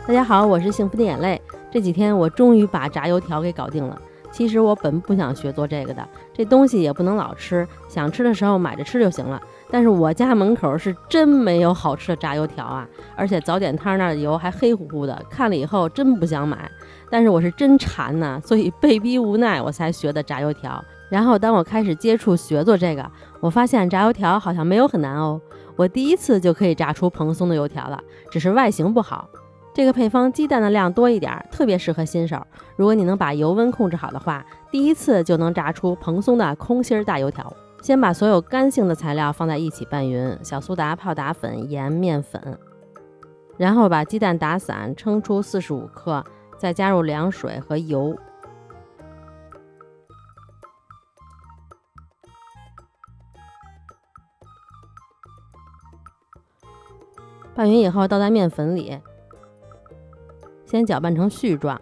大家好，我是幸福的眼泪。这几天我终于把炸油条给搞定了。其实我本不想学做这个的，这东西也不能老吃，想吃的时候买着吃就行了。但是我家门口是真没有好吃的炸油条啊，而且早点摊那儿的油还黑乎乎的，看了以后真不想买。但是我是真馋呐，所以被逼无奈我才学的炸油条。然后当我开始接触学做这个，我发现炸油条好像没有很难哦。我第一次就可以炸出蓬松的油条了，只是外形不好。这个配方鸡蛋的量多一点，特别适合新手。如果你能把油温控制好的话，第一次就能炸出蓬松的空心大油条。先把所有干性的材料放在一起拌匀，小苏打、泡打粉、盐、面粉，然后把鸡蛋打散，称出45克，再加入凉水和油。拌匀以后倒在面粉里，先搅拌成絮状，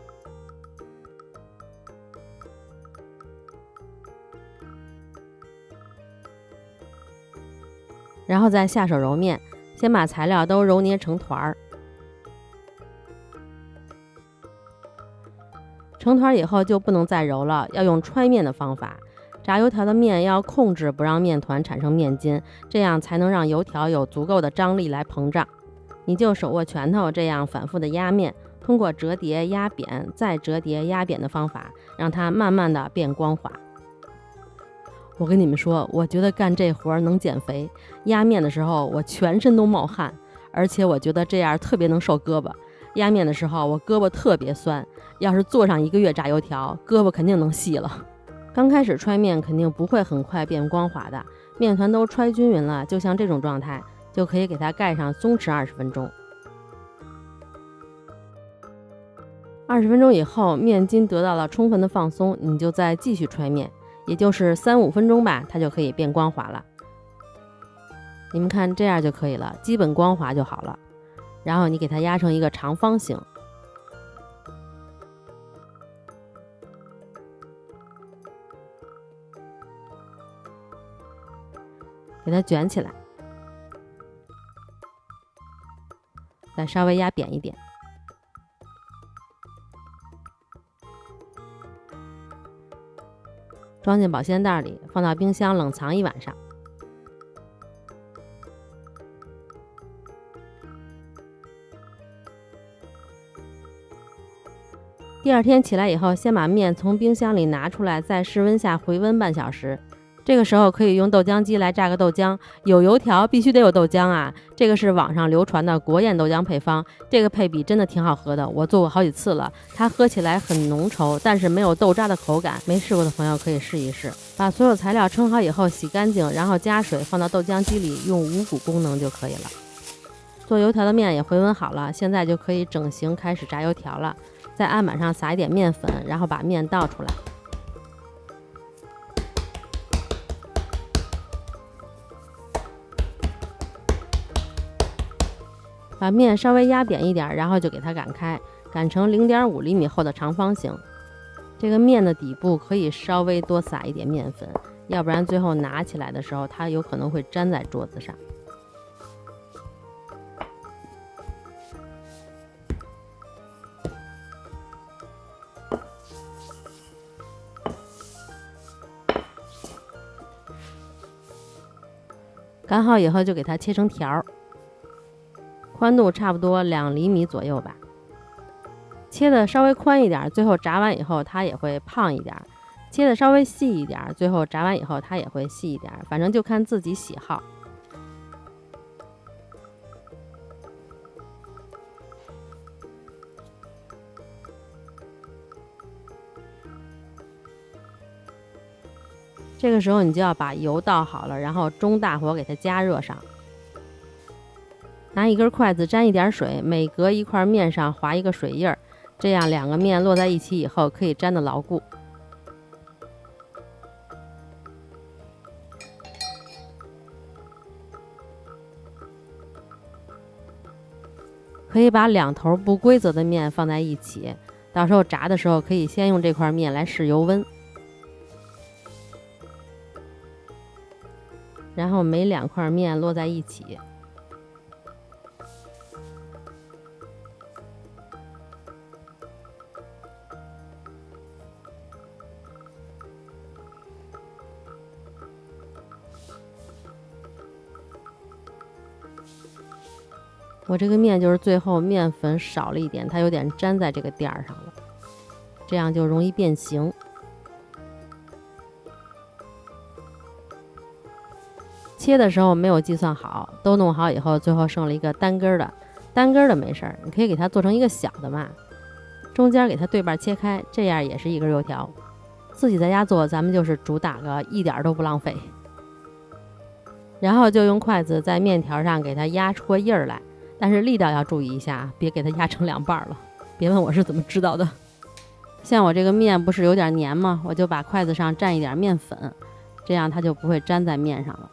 然后再下手揉面，先把材料都揉捏成团儿。成团以后就不能再揉了，要用揣面的方法。炸油条的面要控制不让面团产生面筋，这样才能让油条有足够的张力来膨胀。你就手握拳头这样反复的压面，通过折叠压扁再折叠压扁的方法，让它慢慢的变光滑。我跟你们说，我觉得干这活能减肥。压面的时候我全身都冒汗，而且我觉得这样特别能瘦胳膊。压面的时候我胳膊特别酸，要是做上1个月炸油条，胳膊肯定能细了。刚开始揣面肯定不会很快变光滑的，面团都揣均匀了，就像这种状态，就可以给它盖上松弛20分钟。20分钟以后，面筋得到了充分的放松，你就再继续揣面，也就是3-5分钟吧，它就可以变光滑了。你们看，这样就可以了，基本光滑就好了。然后你给它压成一个长方形，给它卷起来，再稍微压扁一点，装进保鲜袋里，放到冰箱冷藏1晚上。第二天起来以后，先把面从冰箱里拿出来，在室温下回温半小时。这个时候可以用豆浆机来榨个豆浆，有油条必须得有豆浆啊！这个是网上流传的国宴豆浆配方，这个配比真的挺好喝的，我做过好几次了。它喝起来很浓稠，但是没有豆渣的口感，没试过的朋友可以试一试。把所有材料称好以后洗干净，然后加水放到豆浆机里，用五谷功能就可以了。做油条的面也回温好了，现在就可以整形开始炸油条了。在案板上撒一点面粉，然后把面倒出来，把面稍微压扁一点，然后就给它擀开，擀成0.5厘米厚的长方形。这个面的底部可以稍微多撒一点面粉，要不然最后拿起来的时候它有可能会粘在桌子上。擀好以后就给它切成条，宽度差不多2厘米左右吧。切的稍微宽一点，最后炸完以后它也会胖一点；切的稍微细一点，最后炸完以后它也会细一点，反正就看自己喜好。这个时候你就要把油倒好了，然后中大火给它加热上。拿一根筷子沾一点水，每隔一块面上划一个水印儿，这样2个面落在一起以后可以粘得牢固。可以把2头不规则的面放在一起，到时候炸的时候可以先用这块面来试油温。然后每2块面落在一起，我这个面就是最后面粉少了一点，它有点粘在这个垫儿上了，这样就容易变形。切的时候没有计算好，都弄好以后，最后剩了一个单根的。单根的没事儿，你可以给它做成一个小的嘛，中间给它对半切开，这样也是一根油条。自己在家做，咱们就是主打个一点都不浪费。然后就用筷子在面条上给它压出个印儿来，但是力道要注意一下，别给它压成两半了。别问我是怎么知道的。像我这个面不是有点黏吗？我就把筷子上蘸一点面粉，这样它就不会粘在面上了。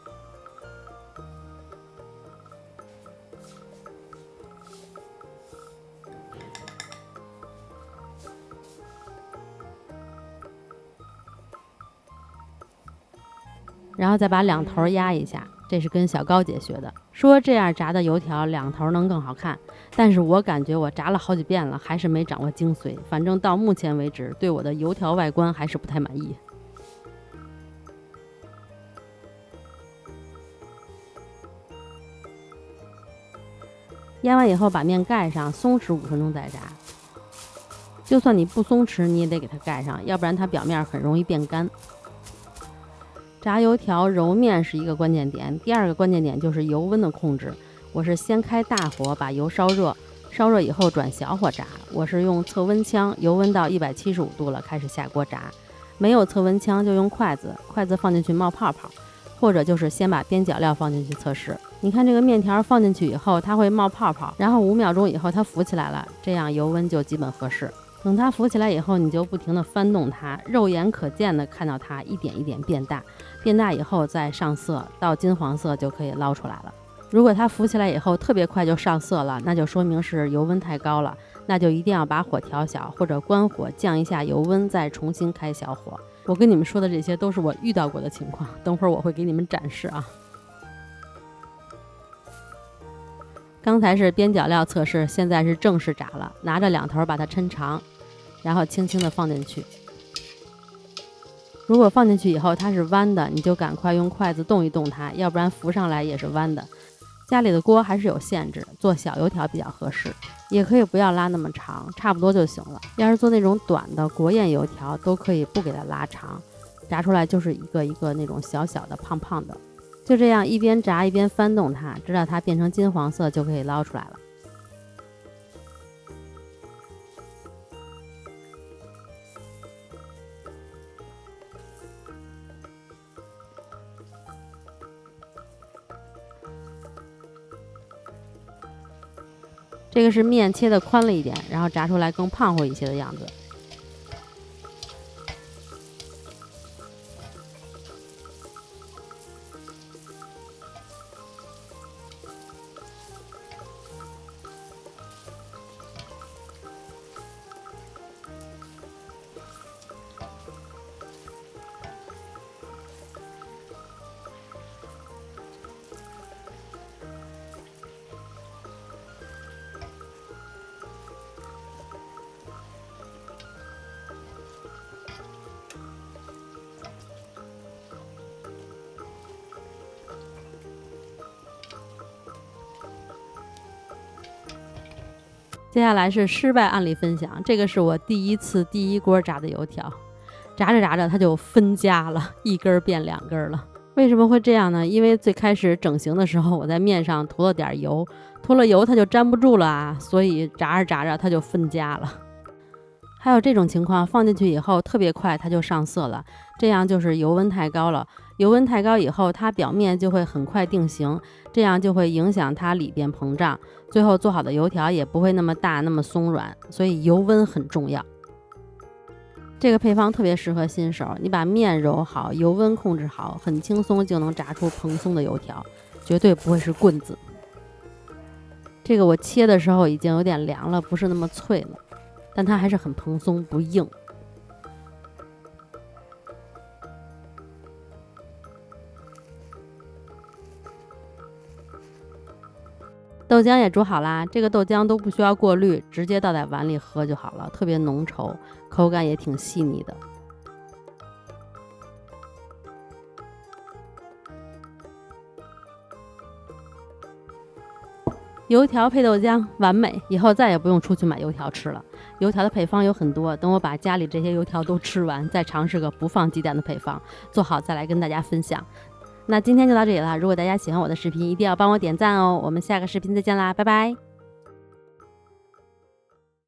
然后再把两头压一下，这是跟小高姐学的，说这样炸的油条两头能更好看。但是我感觉我炸了好几遍了，还是没掌握精髓。反正到目前为止，对我的油条外观还是不太满意。压完以后把面盖上，松弛5分钟再炸。就算你不松弛，你也得给它盖上，要不然它表面很容易变干。炸油条揉面是一个关键点，第二个关键点就是油温的控制。我是先开大火把油烧热，烧热以后转小火炸。我是用测温枪，油温到175度了，开始下锅炸。没有测温枪就用筷子，筷子放进去冒泡泡，或者就是先把边角料放进去测试。你看这个面条放进去以后，它会冒泡泡，然后5秒钟以后它浮起来了，这样油温就基本合适。等它浮起来以后，你就不停地翻动它，肉眼可见的看到它一点一点变大，变大以后再上色，到金黄色就可以捞出来了。如果它浮起来以后特别快就上色了，那就说明是油温太高了，那就一定要把火调小，或者关火降一下油温，再重新开小火。我跟你们说的这些都是我遇到过的情况，等会儿我会给你们展示啊。刚才是边角料测试，现在是正式炸了。拿着两头把它抻长，然后轻轻地放进去。如果放进去以后它是弯的，你就赶快用筷子动一动它，要不然浮上来也是弯的。家里的锅还是有限制，做小油条比较合适，也可以不要拉那么长，差不多就行了。要是做那种短的国宴油条，都可以不给它拉长，炸出来就是一个一个那种小小的胖胖的。就这样一边炸一边翻动它，直到它变成金黄色就可以捞出来了。这个是面切的宽了一点，然后炸出来更胖乎一些的样子。接下来是失败案例分享，这个是我第一次第一锅炸的油条，炸着炸着它就分家了，一根变2根了。为什么会这样呢？因为最开始整形的时候，我在面上涂了点油，涂了油它就粘不住了啊，所以炸着炸着它就分家了。还有这种情况，放进去以后特别快它就上色了，这样就是油温太高了。油温太高以后，它表面就会很快定型，这样就会影响它里边膨胀，最后做好的油条也不会那么大那么松软，所以油温很重要。这个配方特别适合新手，你把面揉好，油温控制好，很轻松就能炸出蓬松的油条，绝对不会是棍子。这个我切的时候已经有点凉了，不是那么脆了，但它还是很蓬松不硬。豆浆也煮好啦，这个豆浆都不需要过滤，直接倒在碗里喝就好了，特别浓稠，口感也挺细腻的。油条配豆浆完美，以后再也不用出去买油条吃了。油条的配方有很多，等我把家里这些油条都吃完，再尝试个不放鸡蛋的配方，做好再来跟大家分享。那今天就到这里了，如果大家喜欢我的视频，一定要帮我点赞哦。我们下个视频再见啦，拜拜。